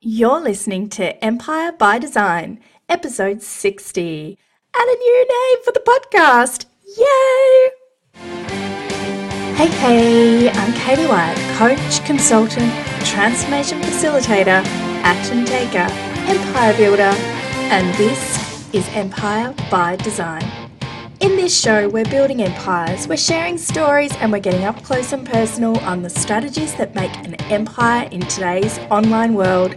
You're listening to Empire by Design, episode 60, and a new name for the podcast. Yay! Hey, I'm Katie White, coach, consultant, transformation facilitator, action taker, empire builder, and this is Empire by Design. In this show, we're building empires, we're sharing stories, and we're getting up close and personal on the strategies that make an empire in today's online world.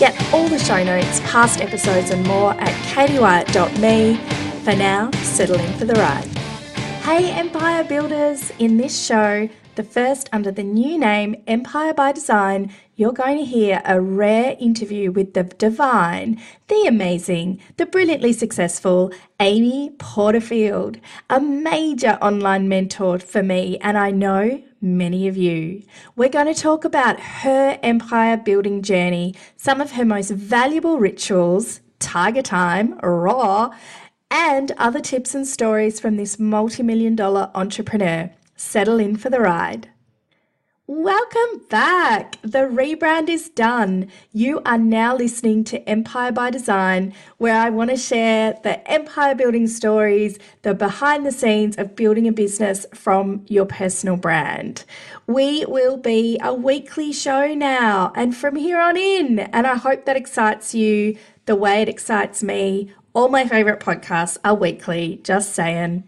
Get all the show notes, past episodes, and more at katiewhite.me. For now, settle in for the ride. Hey, Empire Builders! In this show, the first under the new name Empire by Design, you're going to hear a rare interview with the divine, the amazing, the brilliantly successful Amy Porterfield, a major online mentor for me, and I know many of you. We're going to talk about her empire building journey, some of her most valuable rituals, Tiger Time, Raw, and other tips and stories from this multi-million-dollar entrepreneur. Settle in for the ride. Welcome back. The rebrand is done. You are now listening to Empire by Design, where I want to share the empire building stories, the behind the scenes of building a business from your personal brand. We will be a weekly show now and from here on in, and I hope that excites you the way it excites me. All my favorite podcasts are weekly, just saying.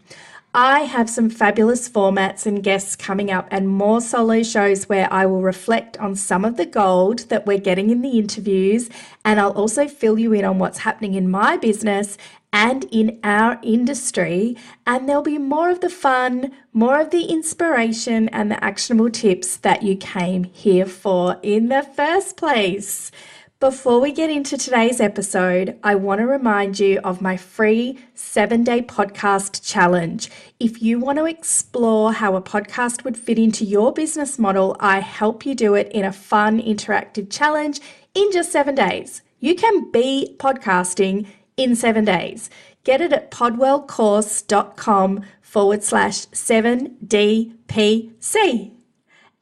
I have some fabulous formats and guests coming up and more solo shows where I will reflect on some of the gold that we're getting in the interviews, and I'll also fill you in on what's happening in my business and in our industry, and there'll be more of the fun, more of the inspiration and the actionable tips that you came here for in the first place. Before we get into today's episode, I want to remind you of my free 7-day podcast challenge. If you want to explore how a podcast would fit into your business model, I help you do it in a fun, interactive challenge in just 7 days. You can be podcasting in 7 days. Get it at podwellcourse.com/7DPC.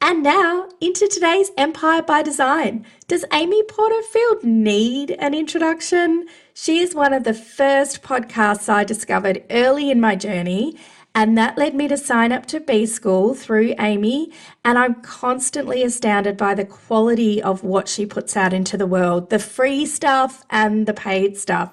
And now into today's Empire by Design. Does Amy Porterfield need an introduction? She is one of the first podcasts I discovered early in my journey, and that led me to sign up to B School through Amy, and I'm constantly astounded by the quality of what she puts out into the world, the free stuff and the paid stuff.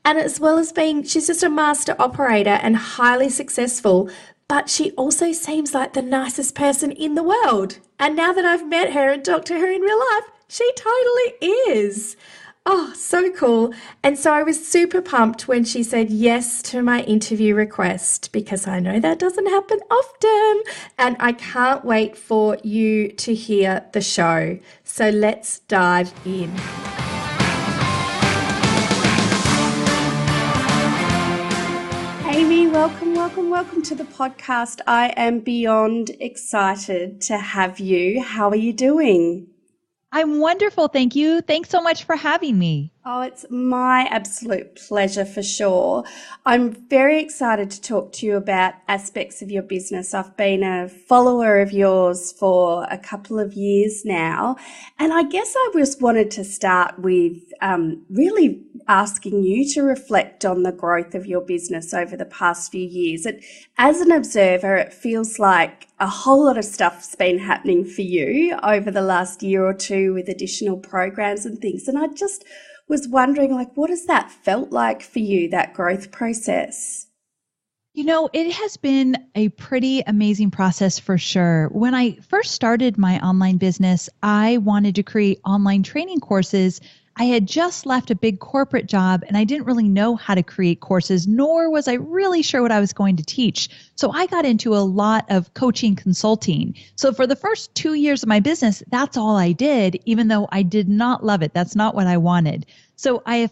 And as well as she's just a master operator and highly successful, but she also seems like the nicest person in the world. And now that I've met her and talked to her in real life, she totally is. Oh, so cool. And so I was super pumped when she said yes to my interview request, because I know that doesn't happen often. And I can't wait for you to hear the show. So let's dive in. Amy, welcome to the podcast. I am beyond excited to have you. How are you doing? I'm wonderful, thank you. Thanks so much for having me. Oh, it's my absolute pleasure for sure. I'm very excited to talk to you about aspects of your business. I've been a follower of yours for a couple of years now, and I guess I just wanted to start with really asking you to reflect on the growth of your business over the past few years. As an observer, it feels like a whole lot of stuff's been happening for you over the last year or two with additional programs and things, and I just was wondering, what has that felt like for you, that growth process? You know, it has been a pretty amazing process for sure. When I first started my online business, I wanted to create online training courses. I had just left a big corporate job and I didn't really know how to create courses, nor was I really sure what I was going to teach. So I got into a lot of coaching consulting. So for the first 2 years of my business, that's all I did, even though I did not love it. That's not what I wanted. So I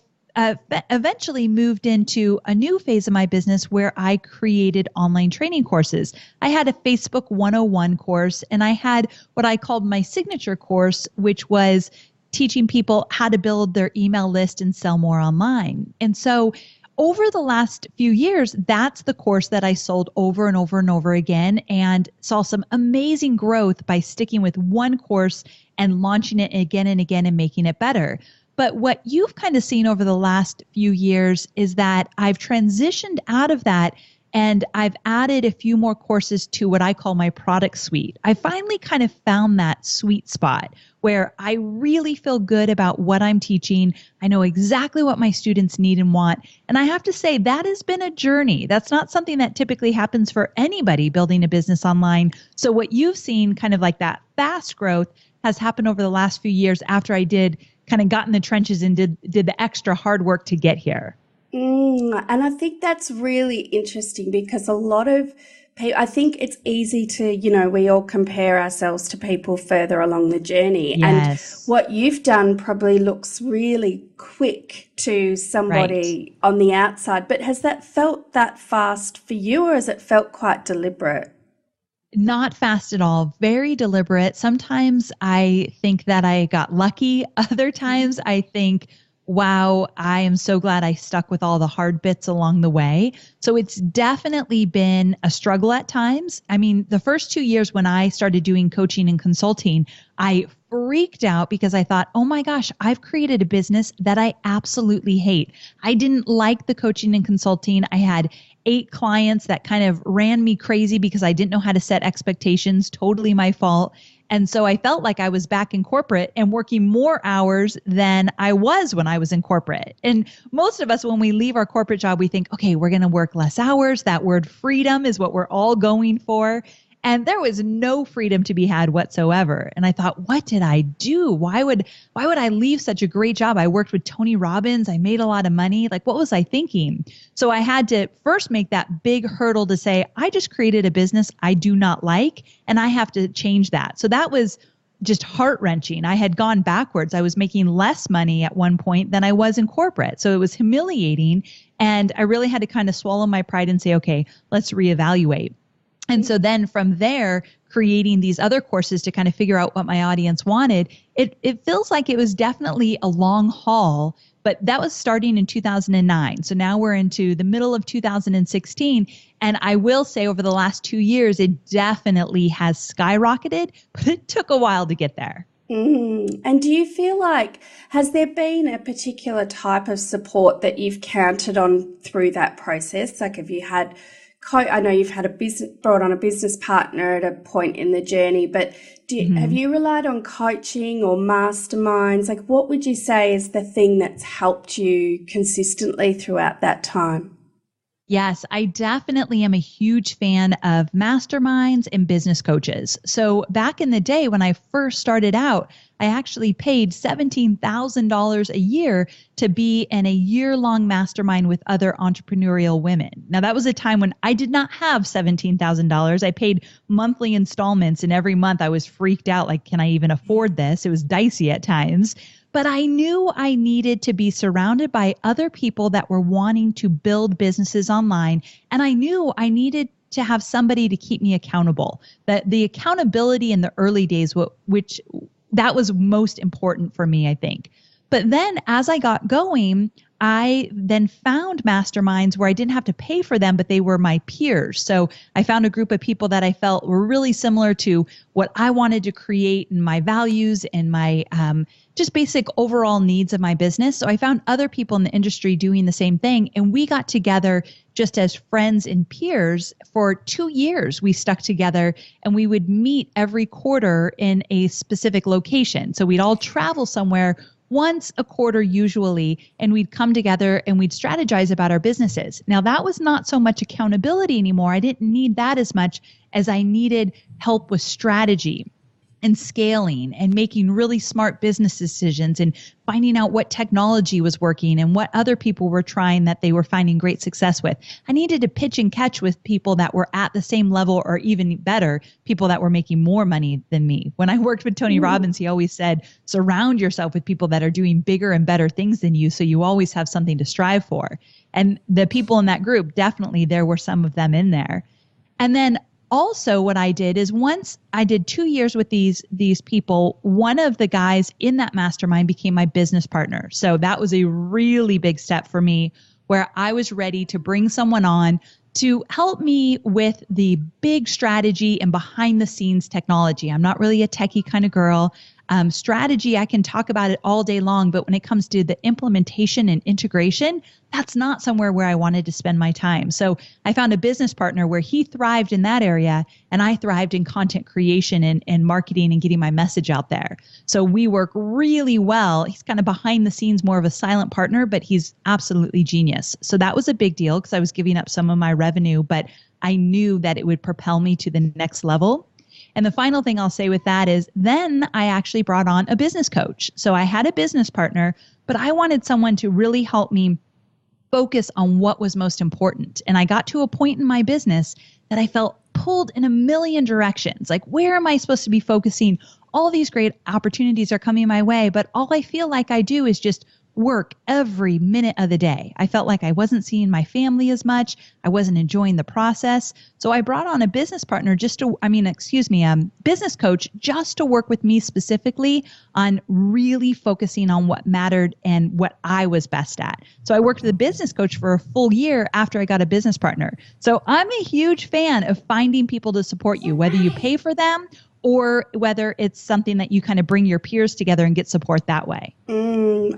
eventually moved into a new phase of my business where I created online training courses. I had a Facebook 101 course, and I had what I called my signature course, which was teaching people how to build their email list and sell more online. And so over the last few years, that's the course that I sold over and over and over again, and saw some amazing growth by sticking with one course and launching it again and again and making it better. But what you've kind of seen over the last few years is that I've transitioned out of that and I've added a few more courses to what I call my product suite. I finally kind of found that sweet spot where I really feel good about what I'm teaching. I know exactly what my students need and want. And I have to say that has been a journey. That's not something that typically happens for anybody building a business online. So what you've seen kind of like that fast growth has happened over the last few years after I did kind of got in the trenches and did the extra hard work to get here. And I think that's really interesting because a lot of people, I think it's easy to, we all compare ourselves to people further along the journey. Yes. And what you've done probably looks really quick to somebody on the outside. But has that felt that fast for you, or has it felt quite deliberate? Not fast at all, very deliberate. Sometimes I think that I got lucky. Other times I think, wow, I am so glad I stuck with all the hard bits along the way. So it's definitely been a struggle at times. I mean, the first 2 years when I started doing coaching and consulting, I freaked out because I thought, oh my gosh, I've created a business that I absolutely hate. I didn't like the coaching and consulting. I had 8 clients that kind of ran me crazy because I didn't know how to set expectations, totally my fault. And so I felt like I was back in corporate and working more hours than I was when I was in corporate. And most of us, when we leave our corporate job, we think, okay, we're going to work less hours. That word freedom is what we're all going for. And there was no freedom to be had whatsoever. And I thought, what did I do? Why would I leave such a great job? I worked with Tony Robbins. I made a lot of money. Like, what was I thinking? So I had to first make that big hurdle to say, I just created a business I do not like, and I have to change that. So that was just heart-wrenching. I had gone backwards. I was making less money at one point than I was in corporate. So it was humiliating. And I really had to kind of swallow my pride and say, okay, let's reevaluate. And so then from there, creating these other courses to kind of figure out what my audience wanted, it feels like it was definitely a long haul, but that was starting in 2009. So now we're into the middle of 2016. And I will say over the last 2 years, it definitely has skyrocketed, but it took a while to get there. And do you feel like, has there been a particular type of support that you've counted on through that process? Like, have you had I know you've had brought on a business partner at a point in the journey, but have you relied on coaching or masterminds? Like, what would you say is the thing that's helped you consistently throughout that time? Yes, I definitely am a huge fan of masterminds and business coaches. So back in the day when I first started out, I actually paid $17,000 a year to be in a year-long mastermind with other entrepreneurial women. Now, that was a time when I did not have $17,000. I paid monthly installments, and every month I was freaked out, like, can I even afford this? It was dicey at times. But I knew I needed to be surrounded by other people that were wanting to build businesses online. And I knew I needed to have somebody to keep me accountable. That the accountability in the early days, which that was most important for me, I think. But then as I got going, I then found masterminds where I didn't have to pay for them, but they were my peers. So I found a group of people that I felt were really similar to what I wanted to create and my values and my just basic overall needs of my business. So I found other people in the industry doing the same thing. And we got together just as friends and peers for 2 years. We stuck together and we would meet every quarter in a specific location. So we'd all travel somewhere once a quarter usually, and we'd come together and we'd strategize about our businesses. Now, that was not so much accountability anymore. I didn't need that as much as I needed help with strategy and scaling and making really smart business decisions and finding out what technology was working and what other people were trying that they were finding great success with. I needed to pitch and catch with people that were at the same level or even better, people that were making more money than me. When I worked with Tony Robbins, he always said, surround yourself with people that are doing bigger and better things than you so you always have something to strive for. And the people in that group, definitely there were some of them in there. And then also what I did is once I did 2 years with these people, one of the guys in that mastermind became my business partner. So that was a really big step for me where I was ready to bring someone on to help me with the big strategy and behind the scenes technology. I'm not really a techie kind of girl. Strategy, I can talk about it all day long, but when it comes to the implementation and integration, that's not somewhere where I wanted to spend my time. So I found a business partner where he thrived in that area and I thrived in content creation and marketing and getting my message out there. So we work really well. He's kind of behind the scenes, more of a silent partner, but he's absolutely genius. So that was a big deal because I was giving up some of my revenue, but I knew that it would propel me to the next level. And the final thing I'll say with that is then I actually brought on a business coach. So I had a business partner, but I wanted someone to really help me focus on what was most important. And I got to a point in my business that I felt pulled in a million directions. Like, where am I supposed to be focusing? All these great opportunities are coming my way, but all I feel like I do is just work every minute of the day. I felt like I wasn't seeing my family as much. I wasn't enjoying the process. So I brought on a business partner business coach just to work with me specifically on really focusing on what mattered and what I was best at. So I worked with a business coach for a full year after I got a business partner. So I'm a huge fan of finding people to support you, whether you pay for them or whether it's something that you kind of bring your peers together and get support that way.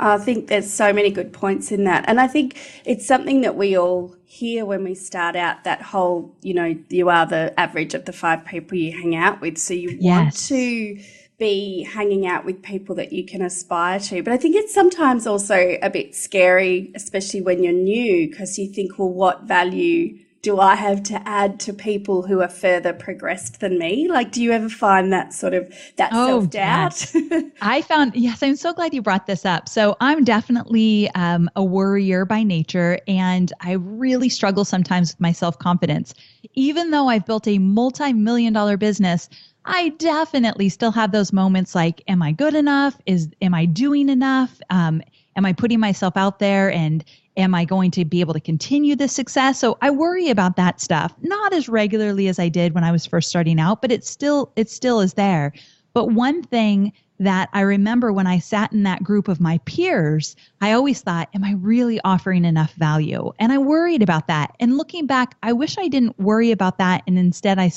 I think there's so many good points in that. And I think it's something that we all hear when we start out, that whole, you are the average of the 5 people you hang out with. So you want to be hanging out with people that you can aspire to. But I think it's sometimes also a bit scary, especially when you're new, because you think, well, what value do I have to add to people who are further progressed than me? Like, do you ever find that sort of self-doubt? Yes. I'm so glad you brought this up. So I'm definitely a worrier by nature, and I really struggle sometimes with my self-confidence. Even though I've built a multi-million-dollar business, I definitely still have those moments like, am I good enough? Am I doing enough? Am I putting myself out there, and am I going to be able to continue this success? So I worry about that stuff, not as regularly as I did when I was first starting out, but it still is there. But one thing that I remember when I sat in that group of my peers, I always thought, am I really offering enough value? And I worried about that. And looking back, I wish I didn't worry about that. And instead I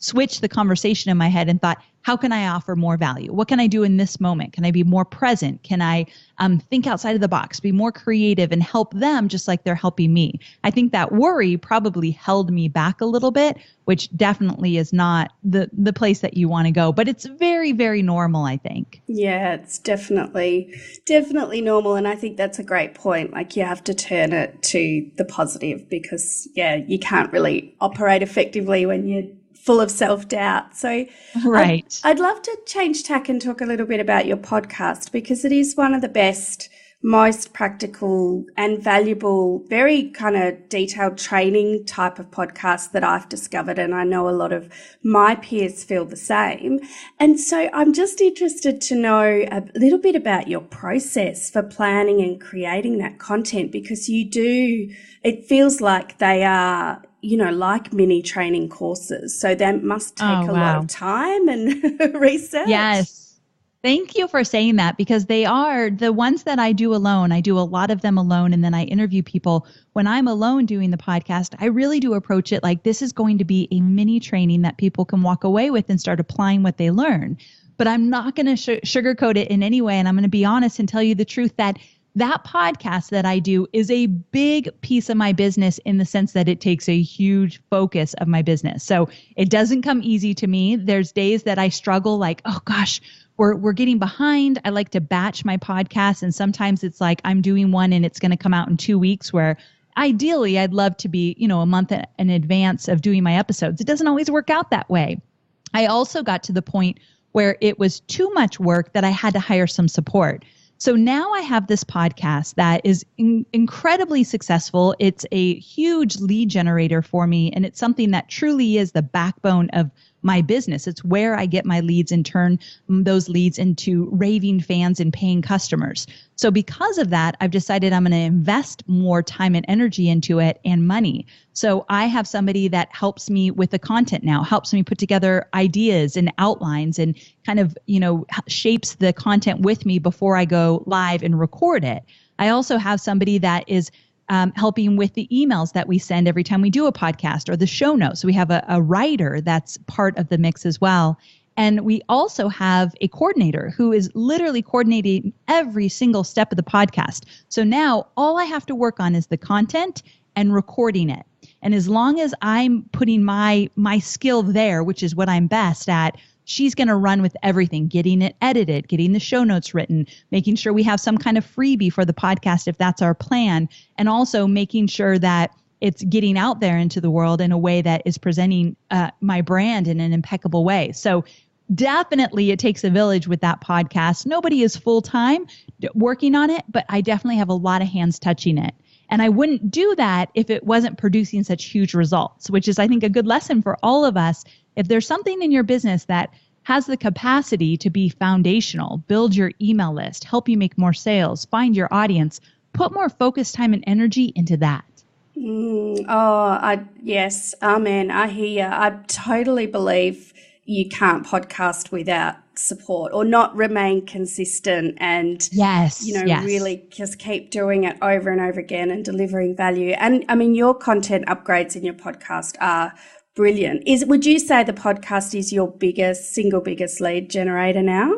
switched the conversation in my head and thought, how can I offer more value? What can I do in this moment? Can I be more present? Can I think outside of the box, be more creative and help them just like they're helping me? I think that worry probably held me back a little bit, which definitely is not the place that you want to go. But it's very, very normal, I think. Yeah, it's definitely normal. And I think that's a great point. Like, you have to turn it to the positive because, you can't really operate effectively when you're full of self-doubt. So right. I'd love to change tack and talk a little bit about your podcast, because it is one of the best, most practical and valuable, very kind of detailed training type of podcast that I've discovered. And I know a lot of my peers feel the same. And so I'm just interested to know a little bit about your process for planning and creating that content, because it feels like they are, like mini training courses. So that must take a lot of time and research. Yes. Thank you for saying that, because they are the ones that I do alone. I do a lot of them alone, and then I interview people. When I'm alone doing the podcast, I really do approach it like this is going to be a mini training that people can walk away with and start applying what they learn. But I'm not going to sugarcoat it in any way. And I'm going to be honest and tell you the truth that podcast that I do is a big piece of my business in the sense that it takes a huge focus of my business. So it doesn't come easy to me. There's days that I struggle like, oh gosh, we're getting behind. I like to batch my podcasts. And sometimes it's like I'm doing one and it's going to come out in 2 weeks, where ideally I'd love to be, a month in advance of doing my episodes. It doesn't always work out that way. I also got to the point where it was too much work that I had to hire some support. So now I have this podcast that is incredibly successful. It's a huge lead generator for me, and it's something that truly is the backbone of my business. It's where I get my leads and turn those leads into raving fans and paying customers. So because of that, I've decided I'm going to invest more time and energy into it and money. So I have somebody that helps me with the content now, helps me put together ideas and outlines and kind of, shapes the content with me before I go live and record it. I also have somebody that is helping with the emails that we send every time we do a podcast or the show notes. So we have a writer that's part of the mix as well. And we also have a coordinator who is literally coordinating every single step of the podcast. So now all I have to work on is the content and recording it. And as long as I'm putting my skill there, which is what I'm best at, she's going to run with everything, getting it edited, getting the show notes written, making sure we have some kind of freebie for the podcast if that's our plan, and also making sure that it's getting out there into the world in a way that is presenting my brand in an impeccable way. So definitely it takes a village with that podcast. Nobody is full-time working on it, but I definitely have a lot of hands touching it. And I wouldn't do that if it wasn't producing such huge results, which is, I think, a good lesson for all of us. If there's something in your business that has the capacity to be foundational, build your email list, help you make more sales, find your audience, put more focus, time, and energy into that. Yes, amen. I hear you. I totally believe you can't podcast without support or not remain consistent and, really just keep doing it over and over again and delivering value. And I mean, your content upgrades in your podcast are brilliant. Would you say the podcast is your single biggest lead generator now?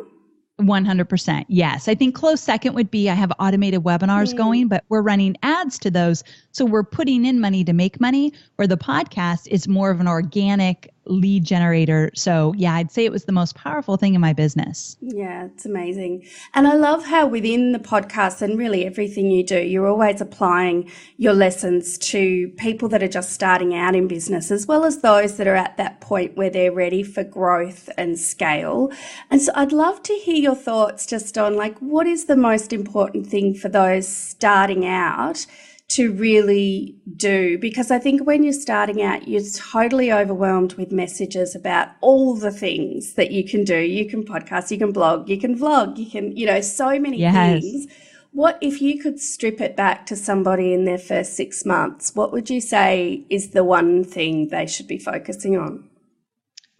100%. Yes. I think close second would be I have automated webinars going, but we're running ads to those. So we're putting in money to make money, where the podcast is more of an organic lead generator. So yeah, I'd say it was the most powerful thing in my business. Yeah, it's amazing. And I love how within the podcast and really everything you do, you're always applying your lessons to people that are just starting out in business, as well as those that are at that point where they're ready for growth and scale. And so I'd love to hear your thoughts just on what is the most important thing for those starting out to really do, because I think when you're starting out, you're totally overwhelmed with messages about all the things that you can do. You can podcast, you can blog, you can vlog, you can, so many things. What if you could strip it back to somebody in their first 6 months? What would you say is the one thing they should be focusing on?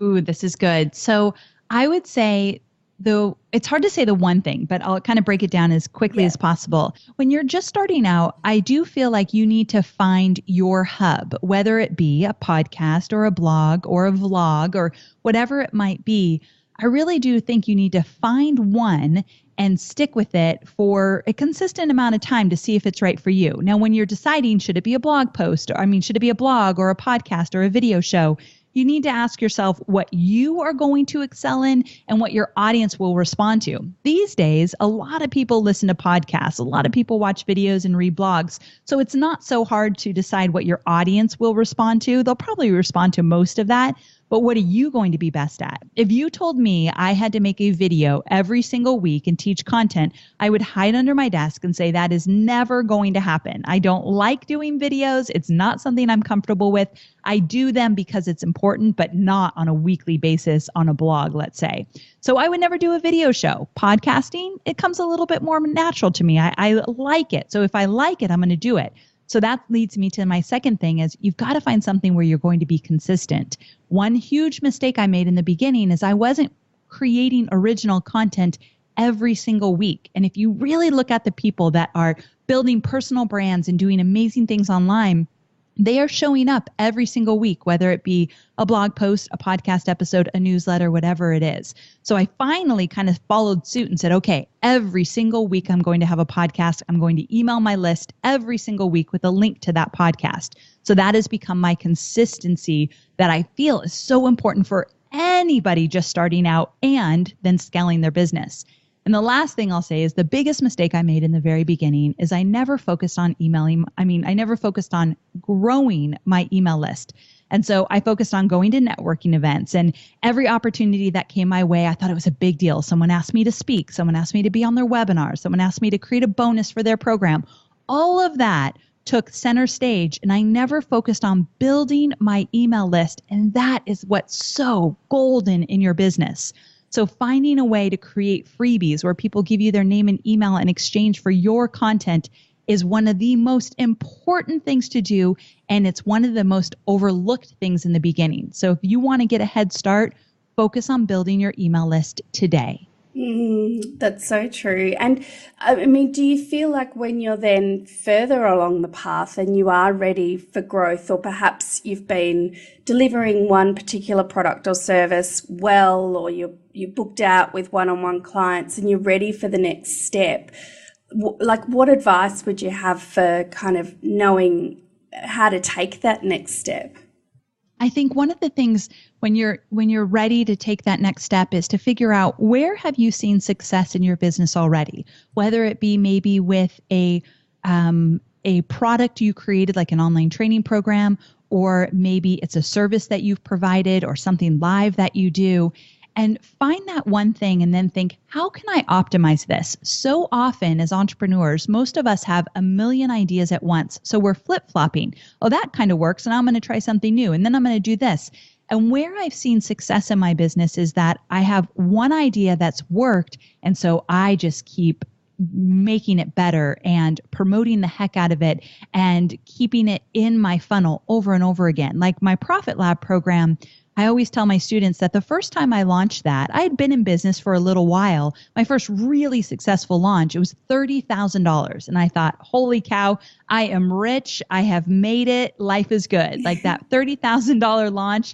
Ooh, this is good. So I would say, though it's hard to say the one thing, but I'll kind of break it down as quickly as possible. When you're just starting out, I do feel like you need to find your hub, whether it be a podcast or a blog or a vlog or whatever it might be. I really do think you need to find one and stick with it for a consistent amount of time to see if it's right for you. Now, when you're deciding, should it be a blog post? Should it be a blog or a podcast or a video show? You need to ask yourself what you are going to excel in and what your audience will respond to. These days, a lot of people listen to podcasts. A lot of people watch videos and read blogs. So it's not so hard to decide what your audience will respond to. They'll probably respond to most of that. But what are you going to be best at? If you told me I had to make a video every single week and teach content, I would hide under my desk and say that is never going to happen. I don't like doing videos. It's not something I'm comfortable with. I do them because it's important, but not on a weekly basis on a blog, let's say. So I would never do a video show. Podcasting, it comes a little bit more natural to me. I like it. So if I like it, I'm going to do it. So that leads me to my second thing is you've got to find something where you're going to be consistent. One huge mistake I made in the beginning is I wasn't creating original content every single week. And if you really look at the people that are building personal brands and doing amazing things online, they are showing up every single week, whether it be a blog post, a podcast episode, a newsletter, whatever it is. So I finally kind of followed suit and said, okay, every single week I'm going to have a podcast. I'm going to email my list every single week with a link to that podcast. So that has become my consistency that I feel is so important for anybody just starting out and then scaling their business. And the last thing I'll say is the biggest mistake I made in the very beginning is I never focused on I never focused on growing my email list. And so I focused on going to networking events, and every opportunity that came my way, I thought it was a big deal. Someone asked me to speak. Someone asked me to be on their webinar. Someone asked me to create a bonus for their program. All of that took center stage, and I never focused on building my email list. And that is what's so golden in your business. So finding a way to create freebies where people give you their name and email in exchange for your content is one of the most important things to do. And it's one of the most overlooked things in the beginning. So if you want to get a head start, focus on building your email list today. That's so true. And I mean, do you feel like when you're then further along the path and you are ready for growth, or perhaps you've been delivering one particular product or service well, or you're booked out with one-on-one clients and you're ready for the next step, like what advice would you have for kind of knowing how to take that next step? I think one of the things when you're ready to take that next step is to figure out, where have you seen success in your business already? Whether it be maybe with a product you created, like an online training program, or maybe it's a service that you've provided or something live that you do. And find that one thing and then think, how can I optimize this? So often as entrepreneurs, most of us have a million ideas at once. So we're flip-flopping. Oh, that kind of works. And I'm going to try something new. And then I'm going to do this. And where I've seen success in my business is that I have one idea that's worked. And so I just keep making it better and promoting the heck out of it and keeping it in my funnel over and over again. Like my Profit Lab program, I always tell my students that the first time I launched that, I had been in business for a little while. My first really successful launch, it was $30,000. And I thought, holy cow, I am rich. I have made it. Life is good. Like that $30,000 launch,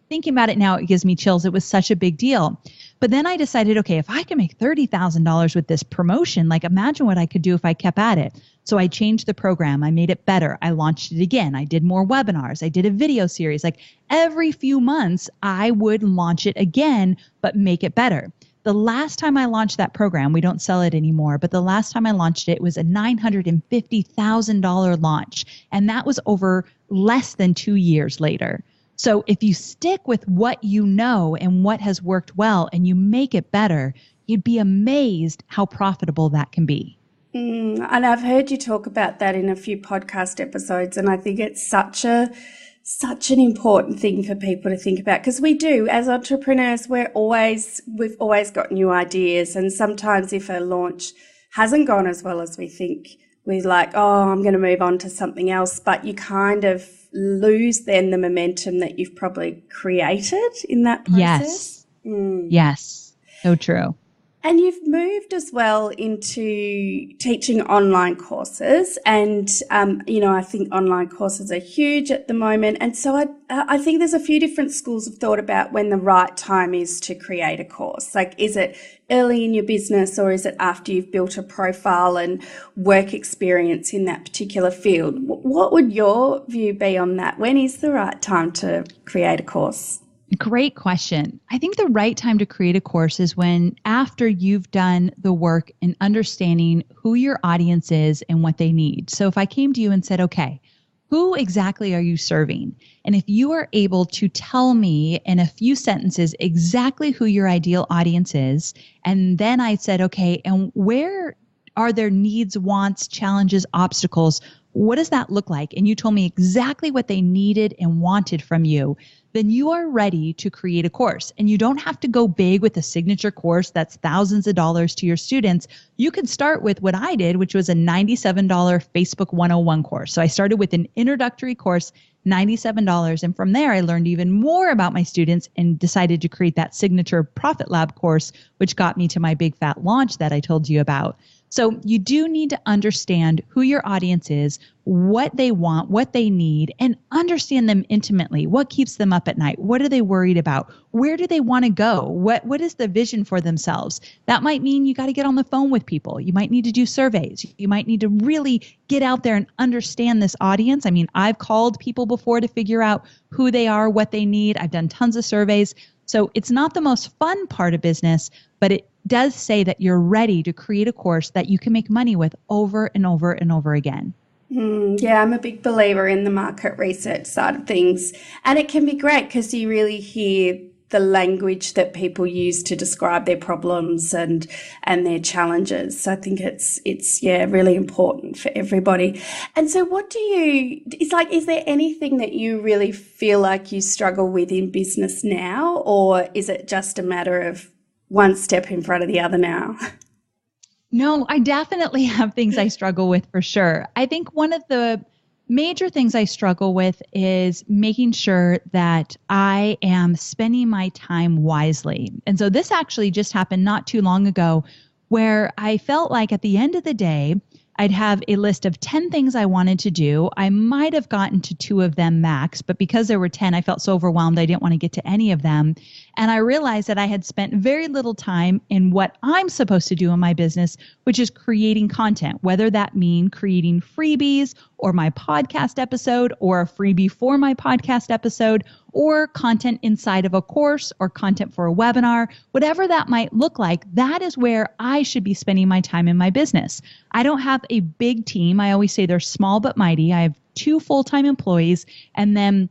thinking about it now, it gives me chills. It was such a big deal. But then I decided, okay, if I can make $30,000 with this promotion, like imagine what I could do if I kept at it. So I changed the program. I made it better. I launched it again. I did more webinars. I did a video series. Like every few months, I would launch it again, but make it better. The last time I launched that program, we don't sell it anymore, but the last time I launched it was a $950,000 launch. And that was over less than 2 years later. So if you stick with what you know and what has worked well and you make it better, you'd be amazed how profitable that can be. And I've heard you talk about that in a few podcast episodes, and I think it's such an important thing for people to think about, because we do, as entrepreneurs, we've always got new ideas, and sometimes if a launch hasn't gone as well as we think, we're like, oh, I'm going to move on to something else, but you kind of lose then the momentum that you've probably created in that process. Yes, so true. And you've moved as well into teaching online courses, and I think online courses are huge at the moment. And so I think there's a few different schools of thought about when the right time is to create a course. Like, is it early in your business, or is it after you've built a profile and work experience in that particular field? What would your view be on that? When is the right time to create a course? Great question. I think the right time to create a course is when, after you've done the work in understanding who your audience is and what they need. So if I came to you and said, okay, who exactly are you serving? And if you are able to tell me in a few sentences exactly who your ideal audience is, and then I said, okay, and where are their needs, wants, challenges, obstacles? What does that look like? And you told me exactly what they needed and wanted from you. Then you are ready to create a course. And you don't have to go big with a signature course that's thousands of dollars to your students. You could start with what I did, which was a $97 Facebook 101 course. So I started with an introductory course, $97. And from there, I learned even more about my students and decided to create that signature Profit Lab course, which got me to my big fat launch that I told you about. So you do need to understand who your audience is, what they want, what they need, and understand them intimately. What keeps them up at night? What are they worried about? Where do they want to go? What is the vision for themselves? That might mean you got to get on the phone with people. You might need to do surveys. You might need to really get out there and understand this audience. I mean, I've called people before to figure out who they are, what they need. I've done tons of surveys. So it's not the most fun part of business, but it does say that you're ready to create a course that you can make money with over and over and over again. Yeah, I'm a big believer in the market research side of things. And it can be great because you really hear the language that people use to describe their problems and their challenges. So I think it's really important for everybody. And so is there anything that you really feel like you struggle with in business now, or is it just a matter of one step in front of the other now? No, I definitely have things I struggle with for sure. I think one of the major things I struggle with is making sure that I am spending my time wisely. And so this actually just happened not too long ago where I felt like at the end of the day, I'd have a list of 10 things I wanted to do. I might have gotten to 2 of them max, but because there were 10, I felt so overwhelmed I didn't want to get to any of them. And I realized that I had spent very little time in what I'm supposed to do in my business, which is creating content, whether that mean creating freebies or my podcast episode or a freebie for my podcast episode or content inside of a course or content for a webinar, whatever that might look like, that is where I should be spending my time in my business. I don't have a big team. I always say they're small but mighty. I have 2 full-time employees and then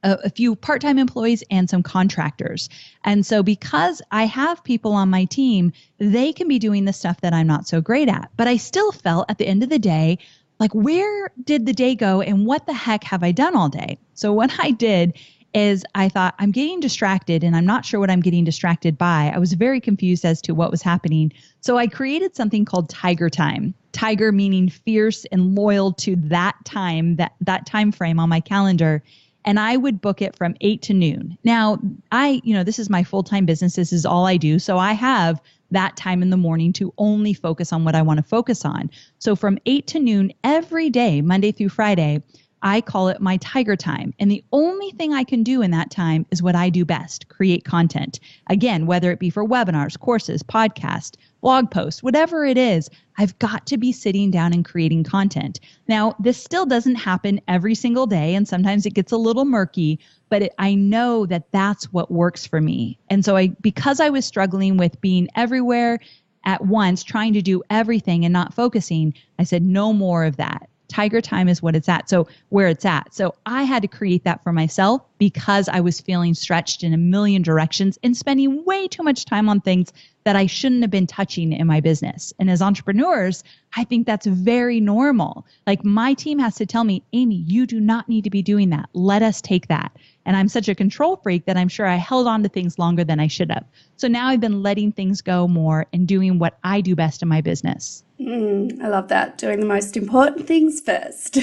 a few part-time employees and some contractors. And so because I have people on my team, they can be doing the stuff that I'm not so great at. But I still felt at the end of the day, like, where did the day go and what the heck have I done all day? So what I did is I thought, I'm getting distracted and I'm not sure what I'm getting distracted by. I was very confused as to what was happening. So I created something called Tiger Time. Tiger meaning fierce and loyal to that time, that time frame on my calendar. And I would book it from 8 to noon. Now, this is my full-time business. This is all I do. So I have that time in the morning to only focus on what I want to focus on. So from 8 to noon every day, Monday through Friday, I call it my Tiger Time. And the only thing I can do in that time is what I do best, create content. Again, whether it be for webinars, courses, podcasts, blog posts, whatever it is, I've got to be sitting down and creating content. Now, this still doesn't happen every single day, and sometimes it gets a little murky, but I know that that's what works for me. And so because I was struggling with being everywhere at once, trying to do everything and not focusing, I said, no more of that. Tiger Time is what it's at. So where it's at. So I had to create that for myself because I was feeling stretched in a million directions and spending way too much time on things that I shouldn't have been touching in my business. And as entrepreneurs, I think that's very normal. Like my team has to tell me, Amy, you do not need to be doing that. Let us take that. And I'm such a control freak that I'm sure I held on to things longer than I should have. So now I've been letting things go more and doing what I do best in my business. I love that. Doing the most important things first.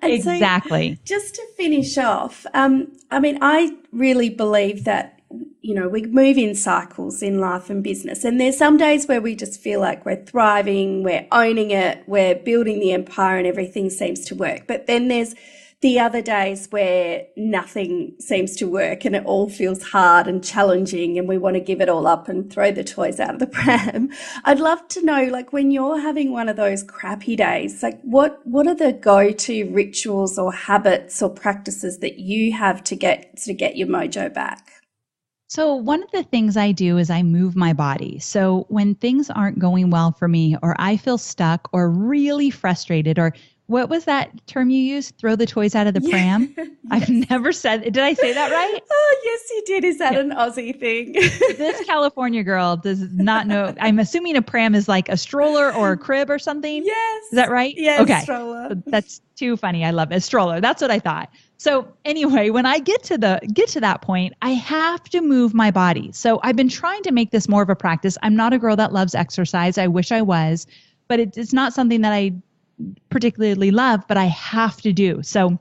Exactly. So just to finish off, I really believe that, we move in cycles in life and business. And there's some days where we just feel like we're thriving, we're owning it, we're building the empire and everything seems to work. But then there's the other days where nothing seems to work and it all feels hard and challenging and we want to give it all up and throw the toys out of the pram. I'd love to know, like, when you're having one of those crappy days, like what are the go-to rituals or habits or practices that you have to get your mojo back? So one of the things I do is I move my body. So when things aren't going well for me or I feel stuck or really frustrated, or what was that term you used? Throw the toys out of the pram? Yes. I've never said, did I say that right? Oh, yes, you did. Is that an Aussie thing? This California girl does not know. I'm assuming a pram is like a stroller or a crib or something. Yes. Is that right? Yes, okay. Stroller. That's too funny. I love it. A stroller. That's what I thought. So anyway, when I get to that point, I have to move my body. So I've been trying to make this more of a practice. I'm not a girl that loves exercise. I wish I was, but it's not something that I particularly love, but I have to do. So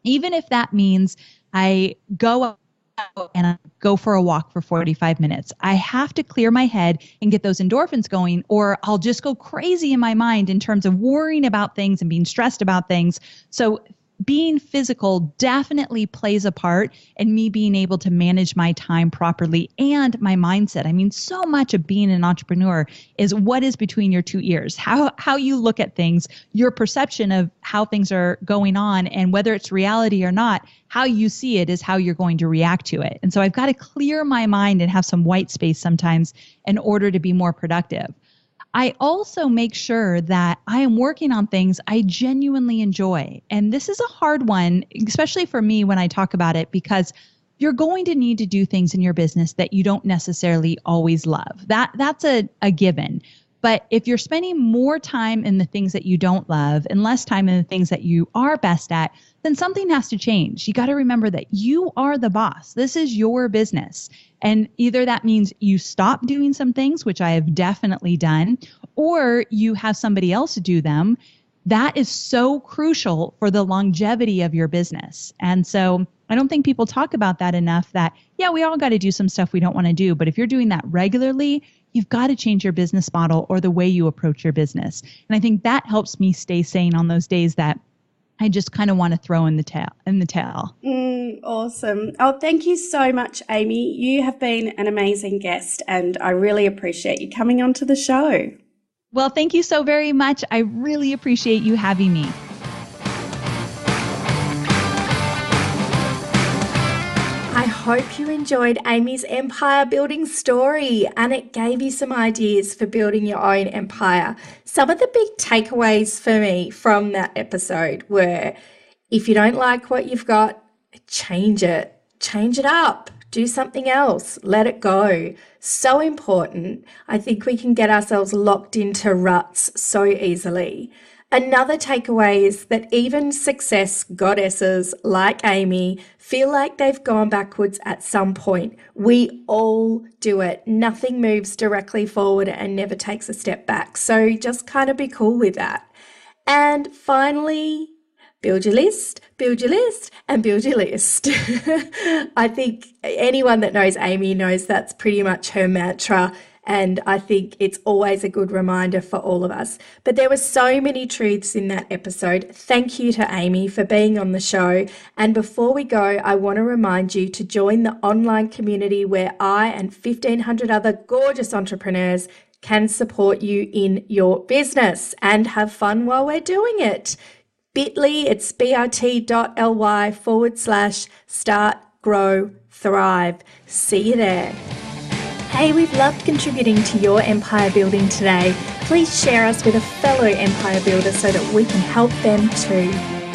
even if that means I go out and I go for a walk for 45 minutes, I have to clear my head and get those endorphins going, or I'll just go crazy in my mind in terms of worrying about things and being stressed about things. So being physical definitely plays a part in me being able to manage my time properly and my mindset. I mean, so much of being an entrepreneur is what is between your 2 ears, how you look at things, your perception of how things are going on, and whether it's reality or not, how you see it is how you're going to react to it. And so I've got to clear my mind and have some white space sometimes in order to be more productive. I also make sure that I am working on things I genuinely enjoy. And this is a hard one, especially for me when I talk about it, because you're going to need to do things in your business that you don't necessarily always love. That's a given. But if you're spending more time in the things that you don't love and less time in the things that you are best at, then something has to change. You got to remember that you are the boss. This is your business. And either that means you stop doing some things, which I have definitely done, or you have somebody else do them. that is so crucial for the longevity of your business. And so I don't think people talk about that enough, that, yeah, we all got to do some stuff we don't want to do. But if you're doing that regularly, you've got to change your business model or the way you approach your business. And I think that helps me stay sane on those days that I just kind of want to throw in the towel. Awesome. Oh, thank you so much, Amy. You have been an amazing guest, and I really appreciate you coming onto the show. Well, thank you so very much. I really appreciate you having me. I hope you enjoyed Amy's empire building story and it gave you some ideas for building your own empire. Some of the big takeaways for me from that episode were, if you don't like what you've got, change it up, do something else, let it go. So important. I think we can get ourselves locked into ruts so easily. Another takeaway is that even success goddesses like Amy feel like they've gone backwards at some point. We all do it. Nothing moves directly forward and never takes a step back. So just kind of be cool with that. And finally, build your list, and build your list. I think anyone that knows Amy knows that's pretty much her mantra. And I think it's always a good reminder for all of us. But there were so many truths in that episode. Thank you to Amy for being on the show. And before we go, I want to remind you to join the online community where I and 1,500 other gorgeous entrepreneurs can support you in your business and have fun while we're doing it. Bit.ly, it's bit.ly/start-grow-thrive. See you there. Hey, we've loved contributing to your empire building today. Please share us with a fellow empire builder so that we can help them too.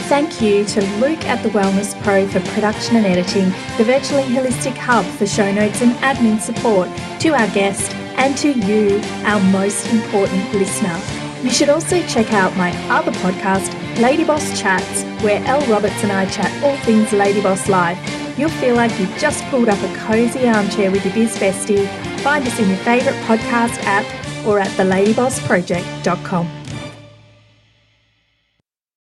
Thank you to Luke at The Wellness Pro for production and editing, the Virtually Holistic Hub for show notes and admin support, to our guest, and to you, our most important listener. You should also check out my other podcast, Lady Boss Chats, where Elle Roberts and I chat all things Lady Boss life. You'll feel like you've just pulled up a cozy armchair with your biz bestie. Find us in your favourite podcast app or at theladybossproject.com.